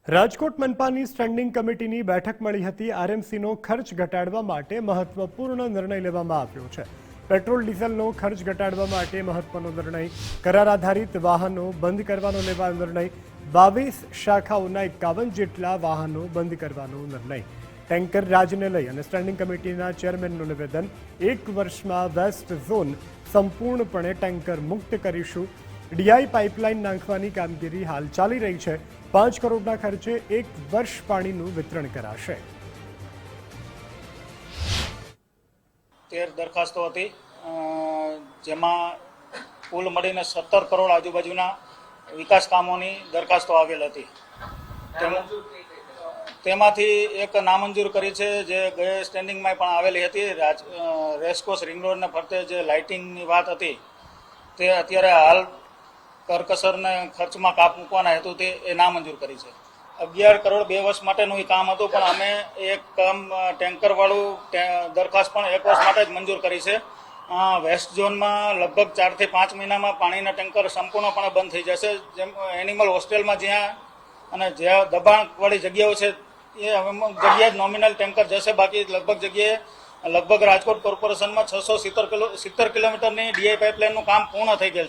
Rajkot મનપાની standing કમિટીની બેઠક મળી હતી। આરએમસીનો ખર્ચ ઘટાડવા માટે મહત્વપૂર્ણ નિર્ણય લેવામાં આવ્યો છે। પેટ્રોલ ડીઝલનો ખર્ચ ઘટાડવા માટે મહત્વનો નિર્ણય, કરાર આધારિત વાહનો બંધ કરવાનો લેવાયો નિર્ણય, 22 શાખાઓના 51 જેટલા વાહનો બંધ કરવાનો નિર્ણય, ટેન્કર રાજને લઈ અને સ્ટેન્ડિંગ કમિટીના ચેરમેનનું નિવેદન, 1 વર્ષમાં વેસ્ટ ઝોન સંપૂર્ણપણે ટેન્કર મુક્ત કરીશું, ડીઆઈ પાઇપલાઇન નાખવાની કામગીરી હાલ ચાલી રહી છે, 5 કરોડના ખર્ચે 1 વર્ષ પાણીનું વિતરણ કરાશે। 13 દરખાસ્તો હતી, જેમાં કુલ મળીને 17 કરોડ આજુબાજુના વિકાસ કામોની દરખાસ્તો આવેલ હતી। તેમાંથી એક નામંજૂર કરી છે, જે ગયા સ્ટેન્ડિંગમાં પણ આવેલી હતી। રેસકોર્સ રિંગ રોડને ફરતે જે લાઇટિંગની વાત હતી તે અત્યારે હાલ કરકસરને ખર્ચમાં કાપ મૂકવાના હેતુથી એ નામંજૂર કરી છે। 11 કરોડ 2 વર્ષ માટેનું એ કામ હતું, પણ અમે એક કામ ટેન્કરવાળું દરખાસ્ત પણ 1 વર્ષ માટે જ મંજૂર કરી છે। વેસ્ટ ઝોનમાં લગભગ 4 થી 5 મહિનામાં પાણીના ટેન્કર સંપૂર્ણપણે બંધ થઈ જશે। જેમ એનિમલ હોસ્ટેલમાં જ્યાં દબાણવાળી જગ્યાઓ છે એ અમુક જગ્યાએ નોમિનલ ટેન્કર જશે, બાકી લગભગ રાજકોટ કોર્પોરેશનમાં 670 કિલોમીટરની ડીઆઈ પાઇપલાઇનનું કામ પૂર્ણ થઈ ગયેલ છે।